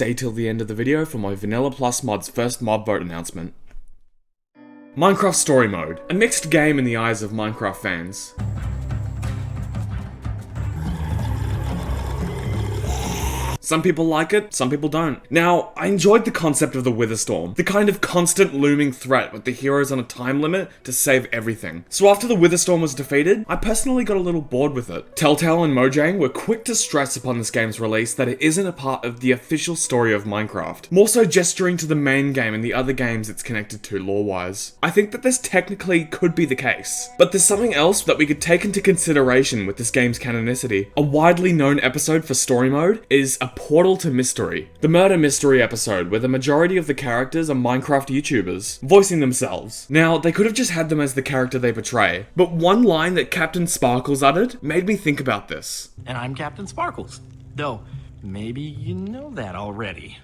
stay till the end of the video for my Vanilla Plus mod's first mob vote announcement. Minecraft Story Mode, a mixed game in the eyes of Minecraft fans. Some people like it, some people don't. Now, I enjoyed the concept of the Witherstorm, the kind of constant looming threat with the heroes on a time limit to save everything. So after the Witherstorm was defeated, I personally got a little bored with it. Telltale and Mojang were quick to stress upon this game's release that it isn't a part of the official story of Minecraft, more so gesturing to the main game and the other games it's connected to lore-wise. I think that this technically could be the case, but there's something else that we could take into consideration with this game's canonicity. A widely known episode for story mode is a portal to mystery. The murder mystery episode, where the majority of the characters are Minecraft YouTubers, voicing themselves. Now, they could have just had them as the character they portray, but one line that Captain Sparklez uttered made me think about this. And I'm Captain Sparklez. Though, maybe you know that already.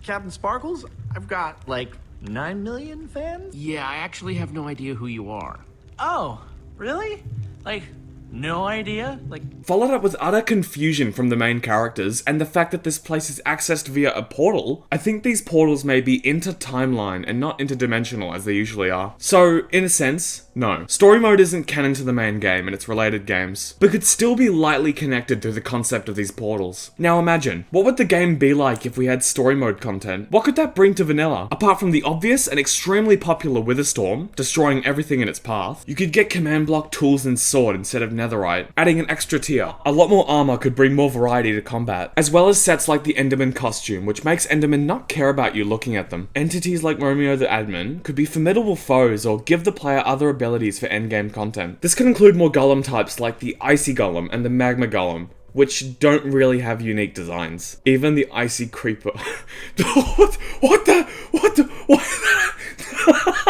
Captain Sparklez, I've got like 9 million fans? Yeah, I actually have no idea who you are. Oh, really? Like, no idea? Followed up with utter confusion from the main characters and the fact that this place is accessed via a portal. I think these portals may be inter-timeline and not interdimensional as they usually are. So, in a sense, no. Story mode isn't canon to the main game and its related games, but could still be lightly connected through the concept of these portals. Now imagine, what would the game be like if we had story mode content? What could that bring to vanilla? Apart from the obvious and extremely popular Witherstorm, destroying everything in its path, you could get command block, tools, and sword instead of netherite, adding an extra tier. A lot more armor could bring more variety to combat, as well as sets like the Enderman costume, which makes Endermen not care about you looking at them. Entities like Romeo the Admin could be formidable foes or give the player other abilities for endgame content. This could include more golem types like the Icy Golem and the Magma Golem, which don't really have unique designs. Even the Icy Creeper. What?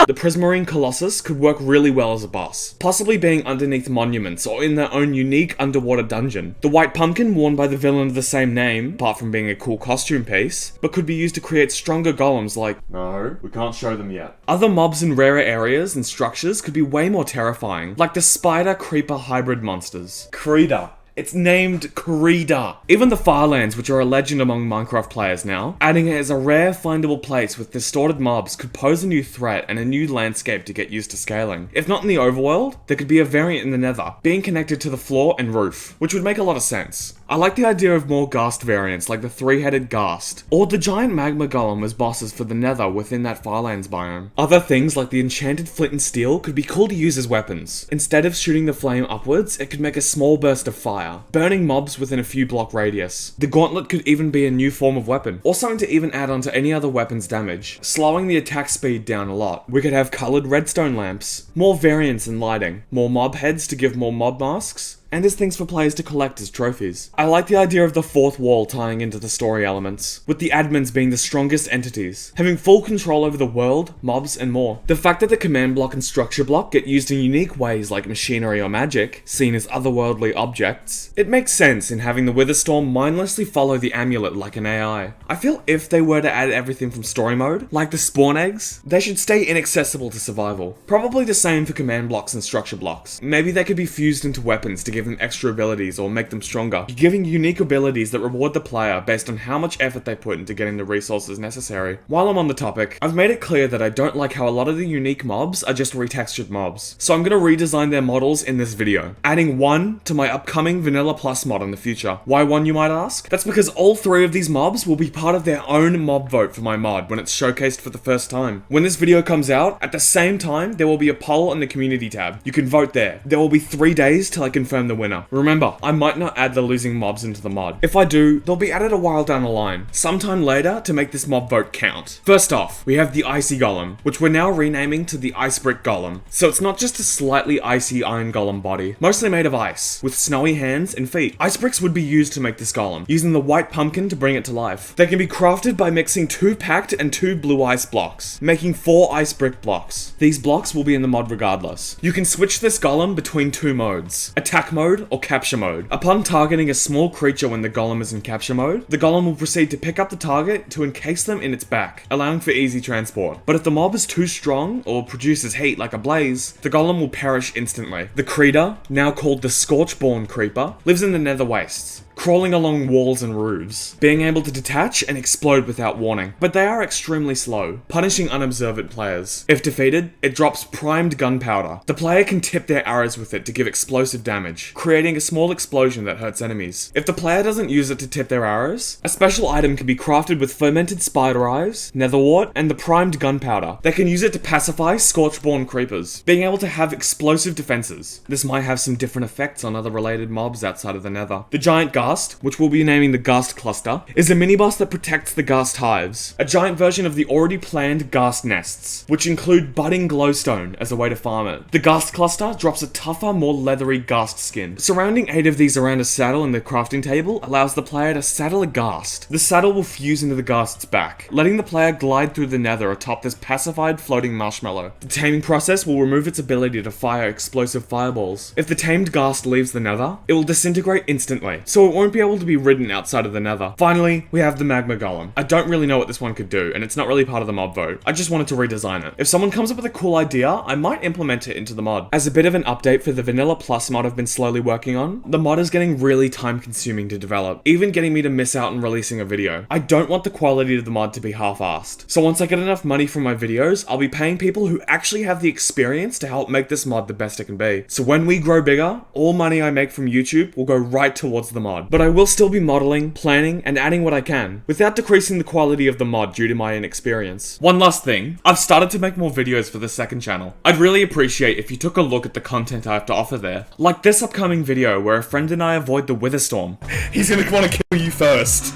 The Prismarine Colossus could work really well as a boss, possibly being underneath monuments or in their own unique underwater dungeon. The White Pumpkin, worn by the villain of the same name, apart from being a cool costume piece, but could be used to create stronger golems like... No, we can't show them yet. Other mobs in rarer areas and structures could be way more terrifying, like the Spider-Creeper hybrid monsters. Creeder. It's named Creeder. Even the Firelands, which are a legend among Minecraft players now, adding it as a rare findable place with distorted mobs could pose a new threat and a new landscape to get used to scaling. If not in the overworld, there could be a variant in the nether, being connected to the floor and roof, which would make a lot of sense. I like the idea of more ghast variants like the three-headed ghast, or the giant magma golem as bosses for the nether within that Firelands biome. Other things like the enchanted flint and steel could be cool to use as weapons. Instead of shooting the flame upwards, it could make a small burst of fire, burning mobs within a few block radius. The gauntlet could even be a new form of weapon, or something to even add on to any other weapon's damage, slowing the attack speed down a lot. We could have coloured redstone lamps, more variants in lighting, more mob heads to give more mob masks, and as things for players to collect as trophies. I like the idea of the fourth wall tying into the story elements, with the admins being the strongest entities, having full control over the world, mobs, and more. The fact that the command block and structure block get used in unique ways like machinery or magic, seen as otherworldly objects, it makes sense in having the Witherstorm mindlessly follow the amulet like an AI. I feel if they were to add everything from story mode, like the spawn eggs, they should stay inaccessible to survival. Probably the same for command blocks and structure blocks. Maybe they could be fused into weapons to give them extra abilities or make them stronger, giving unique abilities that reward the player based on how much effort they put into getting the resources necessary. While I'm on the topic, I've made it clear that I don't like how a lot of the unique mobs are just retextured mobs, so I'm gonna redesign their models in this video, adding one to my upcoming Vanilla Plus mod in the future. Why one, you might ask? That's because all three of these mobs will be part of their own mob vote for my mod when it's showcased for the first time. When this video comes out, at the same time, there will be a poll in the community tab. You can vote there. There will be 3 days till I confirm the winner. Remember, I might not add the losing mobs into the mod. If I do, they'll be added a while down the line, sometime later to make this mob vote count. First off, we have the Icy Golem, which we're now renaming to the Ice Brick Golem. So it's not just a slightly icy iron golem body, mostly made of ice, with snowy hands and feet. Ice bricks would be used to make this golem, using the White Pumpkin to bring it to life. They can be crafted by mixing 2 packed and 2 blue ice blocks, making 4 ice brick blocks. These blocks will be in the mod regardless. You can switch this golem between 2 modes, attack mode or capture mode. Upon targeting a small creature when the golem is in capture mode, the golem will proceed to pick up the target to encase them in its back, allowing for easy transport. But if the mob is too strong or produces heat like a blaze, the golem will perish instantly. The Creeder, now called the Scorchborn Creeper, lives in the nether wastes. crawling along walls and roofs, being able to detach and explode without warning. But they are extremely slow, punishing unobservant players. If defeated, it drops primed gunpowder. The player can tip their arrows with it to give explosive damage, creating a small explosion that hurts enemies. If the player doesn't use it to tip their arrows, a special item can be crafted with fermented spider eyes, netherwort, and the primed gunpowder. They can use it to pacify scorchborn creepers, being able to have explosive defenses. This might have some different effects on other related mobs outside of the nether. The giant ghast, which we'll be naming the ghast cluster, is a mini-boss that protects the ghast hives, a giant version of the already planned ghast nests, which include budding glowstone as a way to farm it. The ghast cluster drops a tougher, more leathery ghast skin. Surrounding 8 of these around a saddle in the crafting table allows the player to saddle a ghast. The saddle will fuse into the ghast's back, letting the player glide through the nether atop this pacified floating marshmallow. The taming process will remove its ability to fire explosive fireballs. If the tamed ghast leaves the nether, it will disintegrate instantly, so it won't be able to be ridden outside of the nether. Finally, we have the magma golem. I don't really know what this one could do, and it's not really part of the mod vote. I just wanted to redesign it. If someone comes up with a cool idea, I might implement it into the mod. As a bit of an update for the Vanilla Plus mod I've been slowly working on, the mod is getting really time consuming to develop, even getting me to miss out on releasing a video. I don't want the quality of the mod to be half-assed, so once I get enough money from my videos, I'll be paying people who actually have the experience to help make this mod the best it can be. So when we grow bigger, all money I make from YouTube will go right towards the mod. But I will still be modeling, planning, and adding what I can, without decreasing the quality of the mod due to my inexperience. One last thing, I've started to make more videos for the second channel. I'd really appreciate if you took a look at the content I have to offer there. Like this upcoming video where a friend and I avoid the wither storm. He's gonna want to kill you first.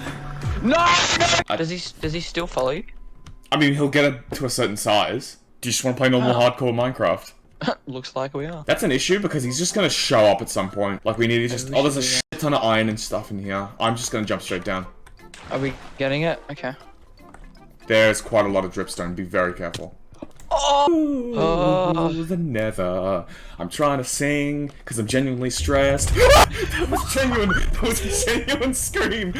No! Does he still follow you? I mean, he'll get it to a certain size. Do you just want to play normal hardcore Minecraft? Looks like we are. That's an issue because he's just gonna show up at some point. Like we need to just, oh, there's a shit ton of iron and stuff in here. I'm just gonna jump straight down. Are we getting it? Okay. There's quite a lot of dripstone, be very careful. Oh, the nether. I'm trying to sing because I'm genuinely stressed. That was genuine. That was a genuine scream.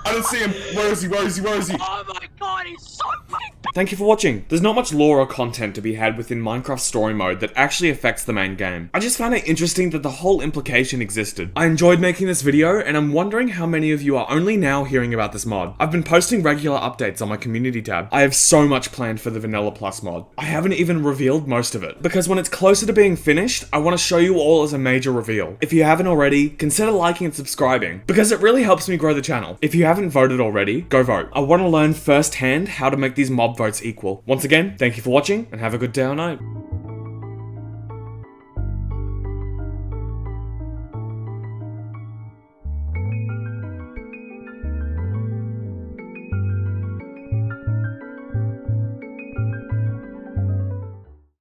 I don't see him. Where is he? Where is he? Where is he? Oh my god, he's so big! Thank you for watching. There's not much lore or content to be had within Minecraft story mode that actually affects the main game. I just found it interesting that the whole implication existed. I enjoyed making this video, and I'm wondering how many of you are only now hearing about this mod. I've been posting regular updates on my community tab. I have so much planned for the Vanilla Plus mod. I haven't even revealed most of it, because when it's closer to being finished, I want to show you all as a major reveal. If you haven't already, consider liking and subscribing, because it really helps me grow the channel. If you haven't voted already, go vote. I want to learn firsthand how to make these mob votes equal. Once again, thank you for watching, and have a good day or night.